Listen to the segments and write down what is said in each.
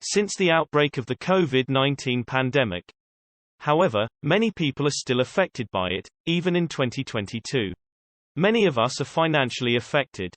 since the outbreak of the COVID-19 pandemic. However, many people are still affected by it, even in 2022. Many of us are financially affected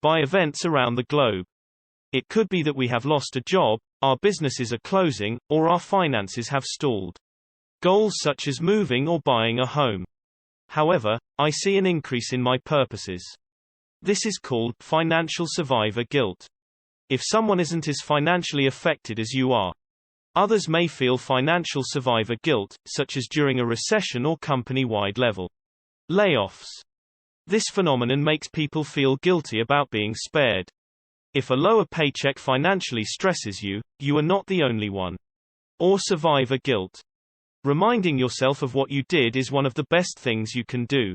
by events around the globe. It could be that we have lost a job, our businesses are closing, or our finances have stalled. Goals such as moving or buying a home. However, I see an increase in my purposes. This is called financial survivor guilt. If someone isn't as financially affected as you are, others may feel financial survivor guilt, such as during a recession or company-wide level layoffs. This phenomenon makes people feel guilty about being spared. If a lower paycheck financially stresses you, you are not the only one. Or survivor guilt. Reminding yourself of what you did is one of the best things you can do.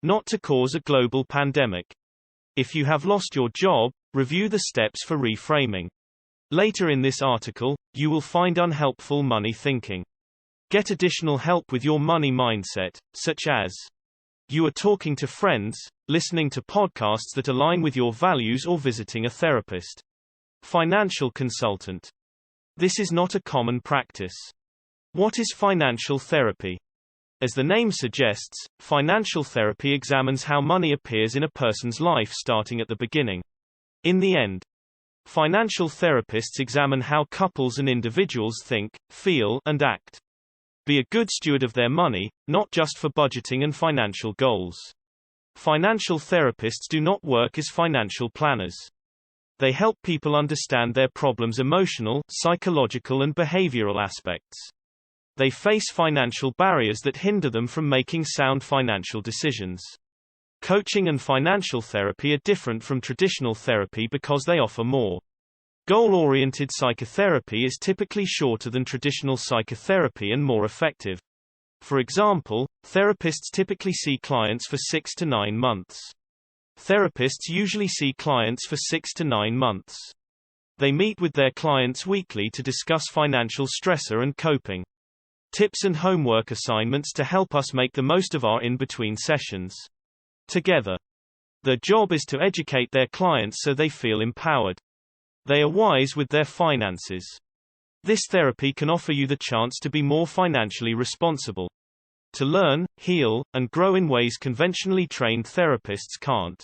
Not to cause a global pandemic. If you have lost your job, review the steps for reframing. Later in this article, you will find unhelpful money thinking. Get additional help with your money mindset, such as you are talking to friends, listening to podcasts that align with your values, or visiting a therapist. Financial consultant. This is not a common practice. What is financial therapy? As the name suggests, financial therapy examines how money appears in a person's life starting at the beginning. In the end, financial therapists examine how couples and individuals think, feel, and act. Be a good steward of their money, not just for budgeting and financial goals. Financial therapists do not work as financial planners. They help people understand their problems' emotional, psychological, and behavioral aspects. They face financial barriers that hinder them from making sound financial decisions. Coaching and financial therapy are different from traditional therapy because they offer more. Goal-oriented psychotherapy is typically shorter than traditional psychotherapy and more effective. For example, therapists typically see clients for 6 to 9 months. Therapists usually see clients for 6 to 9 months. They meet with their clients weekly to discuss financial stressor and coping. Tips and homework assignments to help us make the most of our in-between sessions. Together. Their job is to educate their clients so they feel empowered. They are wise with their finances. This therapy can offer you the chance to be more financially responsible. To learn, heal, and grow in ways conventionally trained therapists can't.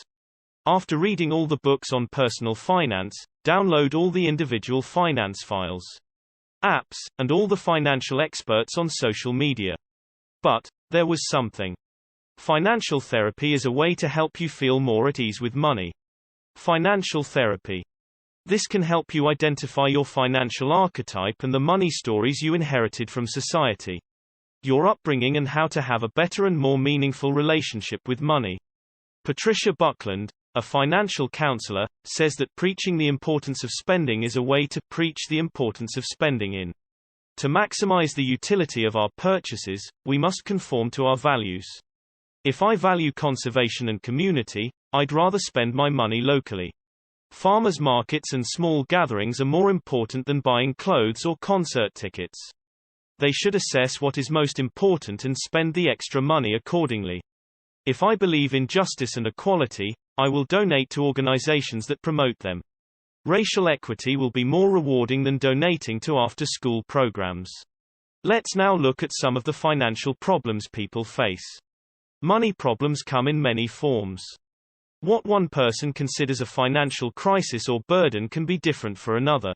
After reading all the books on personal finance, download all the individual finance files, apps, and all the financial experts on social media. But there was something. Financial therapy is a way to help you feel more at ease with money. Financial therapy. This can help you identify your financial archetype and the money stories you inherited from society, your upbringing, and how to have a better and more meaningful relationship with money. Patricia Buckland, a financial counselor, says that preaching the importance of spending is a way to preach the importance of spending in. To maximize the utility of our purchases, we must conform to our values. If I value conservation and community, I'd rather spend my money locally. Farmers markets and small gatherings are more important than buying clothes or concert tickets. They should assess what is most important and spend the extra money accordingly. If I believe in justice and equality, I will donate to organizations that promote them. Racial equity will be more rewarding than donating to after-school programs. Let's now look at some of the financial problems people face. Money problems come in many forms. What one person considers a financial crisis or burden can be different for another.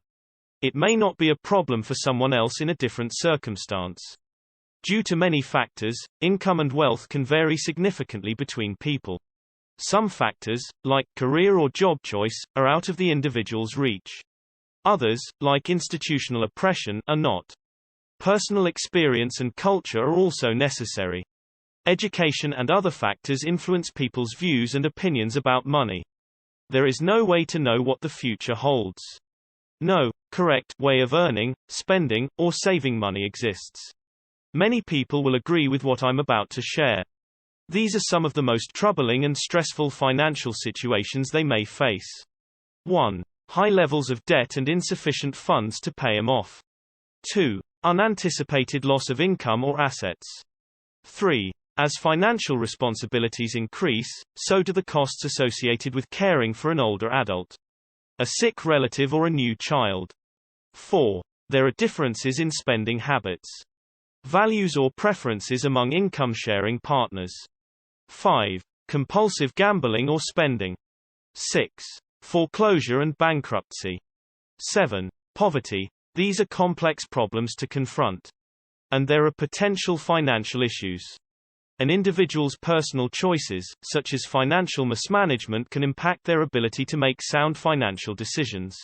It may not be a problem for someone else in a different circumstance. Due to many factors, income and wealth can vary significantly between people. Some factors, like career or job choice, are out of the individual's reach. Others, like institutional oppression, are not. Personal experience and culture are also necessary. Education and other factors influence people's views and opinions about money. There is no way to know what the future holds. No correct way of earning, spending, or saving money exists. Many people will agree with what I'm about to share. These are some of the most troubling and stressful financial situations they may face. 1. High levels of debt and insufficient funds to pay them off. 2. Unanticipated loss of income or assets. 3. As financial responsibilities increase, so do the costs associated with caring for an older adult, a sick relative, or a new child. 4. There are differences in spending habits. Values or preferences among income-sharing partners. 5. Compulsive gambling or spending. 6. Foreclosure and bankruptcy. 7. Poverty. These are complex problems to confront. And there are potential financial issues. An individual's personal choices, such as financial mismanagement, can impact their ability to make sound financial decisions.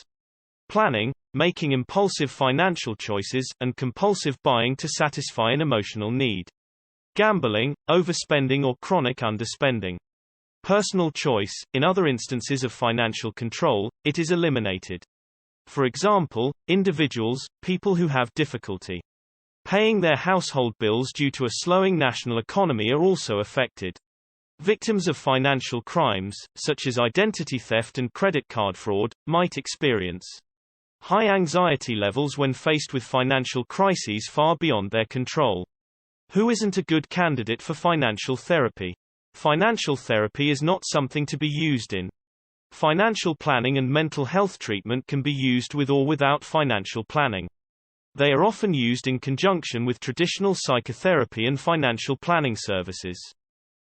Planning, making impulsive financial choices, and compulsive buying to satisfy an emotional need. Gambling, overspending or chronic underspending. Personal choice, in other instances of financial control, it is eliminated. For example, individuals, people who have difficulty paying their household bills due to a slowing national economy are also affected. Victims of financial crimes, such as identity theft and credit card fraud, might experience high anxiety levels when faced with financial crises far beyond their control. Who isn't a good candidate for financial therapy? Financial therapy is not something to be used in. Financial planning and mental health treatment can be used with or without financial planning. They are often used in conjunction with traditional psychotherapy and financial planning services.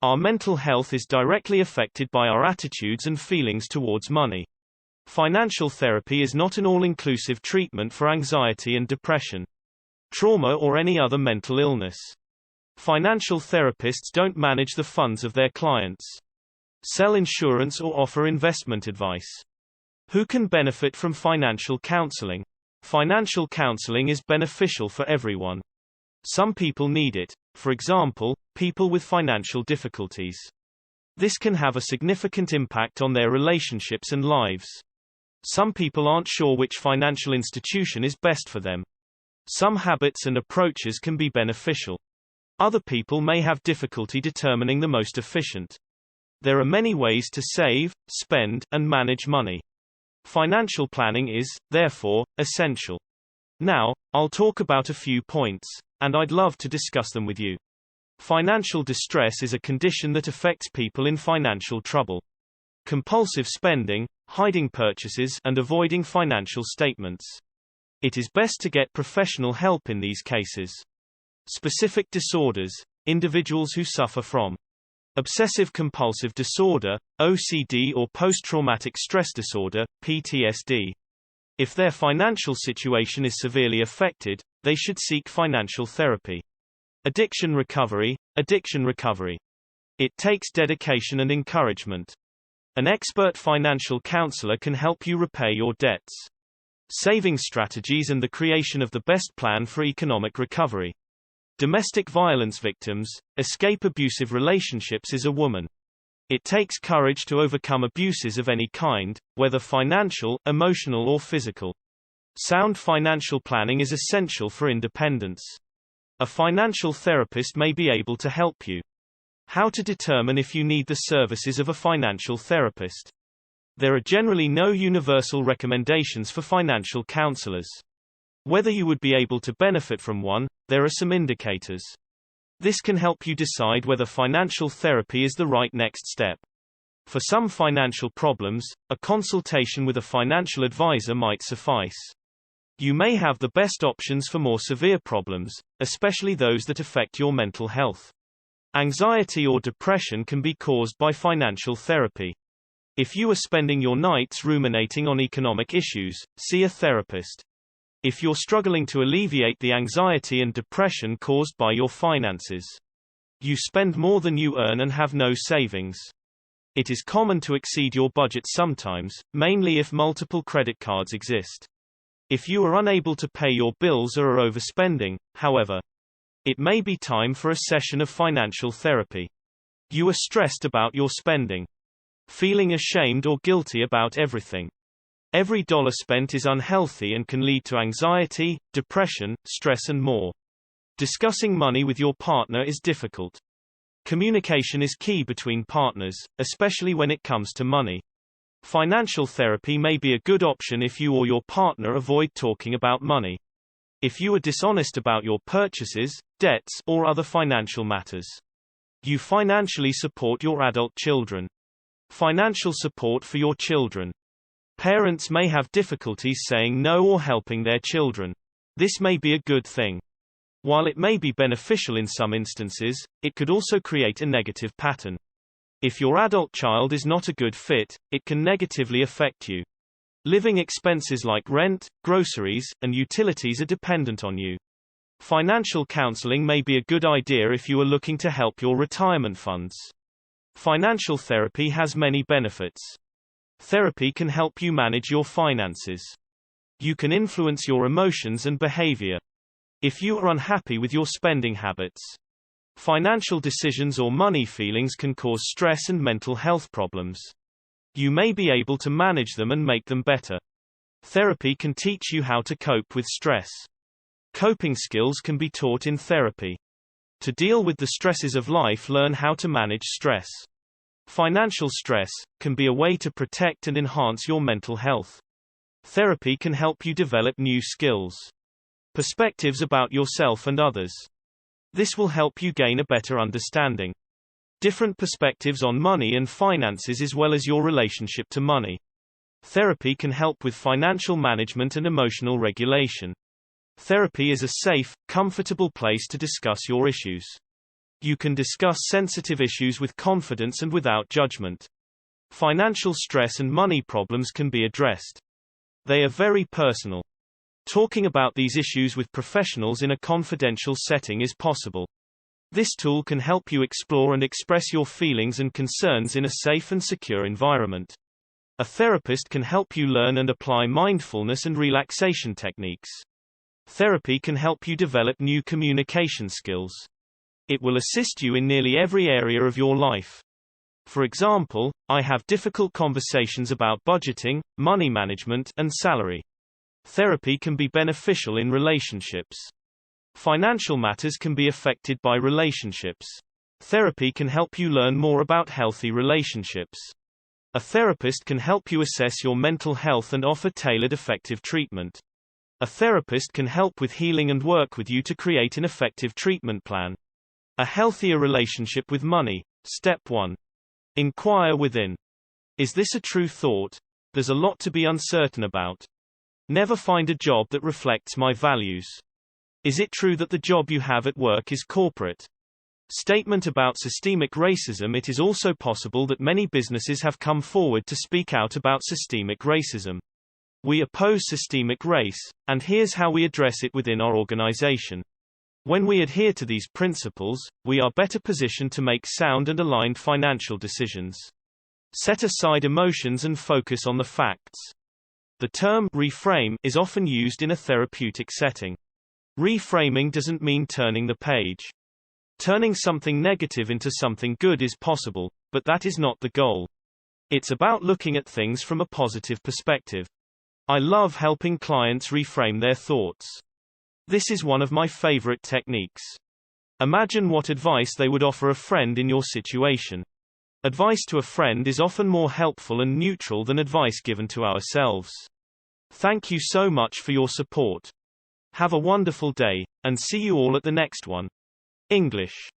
Our mental health is directly affected by our attitudes and feelings towards money. Financial therapy is not an all-inclusive treatment for anxiety and depression, trauma or any other mental illness. Financial therapists don't manage the funds of their clients, sell insurance or offer investment advice. Who can benefit from financial counseling? Financial counseling is beneficial for everyone. Some people need it, for example, people with financial difficulties. This can have a significant impact on their relationships and lives. Some people aren't sure which financial institution is best for them. Some habits and approaches can be beneficial. Other people may have difficulty determining the most efficient. There are many ways to save, spend, and manage money. Financial planning is, therefore, essential. Now, I'll talk about a few points, and I'd love to discuss them with you. Financial distress is a condition that affects people in financial trouble. Compulsive spending, hiding purchases, and avoiding financial statements. It is best to get professional help in these cases. Specific disorders, individuals who suffer from obsessive-compulsive disorder, OCD or post-traumatic stress disorder, PTSD. If their financial situation is severely affected, they should seek financial therapy. Addiction recovery. It takes dedication and encouragement. An expert financial counselor can help you repay your debts. Saving strategies and the creation of the best plan for economic recovery. Domestic violence victims, escape abusive relationships is a woman. It takes courage to overcome abuses of any kind, whether financial, emotional or physical. Sound financial planning is essential for independence. A financial therapist may be able to help you. How to determine if you need the services of a financial therapist. There are generally no universal recommendations for financial counselors. Whether you would be able to benefit from one, there are some indicators. This can help you decide whether financial therapy is the right next step. For some financial problems, a consultation with a financial advisor might suffice. You may have the best options for more severe problems, especially those that affect your mental health. Anxiety or depression can be caused by financial therapy. If you are spending your nights ruminating on economic issues, see a therapist. If you're struggling to alleviate the anxiety and depression caused by your finances, you spend more than you earn and have no savings. It is common to exceed your budget sometimes, mainly if multiple credit cards exist. If you are unable to pay your bills or are overspending, however, it may be time for a session of financial therapy. You are stressed about your spending, feeling ashamed or guilty about everything. Every dollar spent is unhealthy and can lead to anxiety, depression, stress and more. Discussing money with your partner is difficult. Communication is key between partners, especially when it comes to money. Financial therapy may be a good option if you or your partner avoid talking about money. If you are dishonest about your purchases, debts, or other financial matters. You financially support your adult children. Financial support for your children. Parents may have difficulties saying no or helping their children. This may be a good thing. While it may be beneficial in some instances, it could also create a negative pattern. If your adult child is not a good fit, it can negatively affect you. Living expenses like rent, groceries, and utilities are dependent on you. Financial counseling may be a good idea if you are looking to help your retirement funds. Financial therapy has many benefits. Therapy can help you manage your finances. You can influence your emotions and behavior. If you are unhappy with your spending habits, financial decisions or money feelings can cause stress and mental health problems. You may be able to manage them and make them better. Therapy can teach you how to cope with stress. Coping skills can be taught in therapy. To deal with the stresses of life, learn how to manage stress. Financial stress can be a way to protect and enhance your mental health. Therapy can help you develop new skills. Perspectives about yourself and others. This will help you gain a better understanding. Different perspectives on money and finances as well as your relationship to money. Therapy can help with financial management and emotional regulation. Therapy is a safe, comfortable place to discuss your issues. You can discuss sensitive issues with confidence and without judgment. Financial stress and money problems can be addressed. They are very personal. Talking about these issues with professionals in a confidential setting is possible. This tool can help you explore and express your feelings and concerns in a safe and secure environment. A therapist can help you learn and apply mindfulness and relaxation techniques. Therapy can help you develop new communication skills. It will assist you in nearly every area of your life. For example, I have difficult conversations about budgeting, money management, and salary. Therapy can be beneficial in relationships. Financial matters can be affected by relationships. Therapy can help you learn more about healthy relationships. A therapist can help you assess your mental health and offer tailored effective treatment. A therapist can help with healing and work with you to create an effective treatment plan. A healthier relationship with money. Step 1. Inquire within. Is this a true thought? There's a lot to be uncertain about. Never find a job that reflects my values. Is it true that the job you have at work is corporate? Statement about systemic racism. It is also possible that many businesses have come forward to speak out about systemic racism. We oppose systemic race, and here's how we address it within our organization. When we adhere to these principles, we are better positioned to make sound and aligned financial decisions. Set aside emotions and focus on the facts. The term reframe is often used in a therapeutic setting. Reframing doesn't mean turning the page. Turning something negative into something good is possible, but that is not the goal. It's about looking at things from a positive perspective. I love helping clients reframe their thoughts. This is one of my favorite techniques. Imagine what advice they would offer a friend in your situation. Advice to a friend is often more helpful and neutral than advice given to ourselves. Thank you so much for your support. Have a wonderful day, and see you all at the next one. English.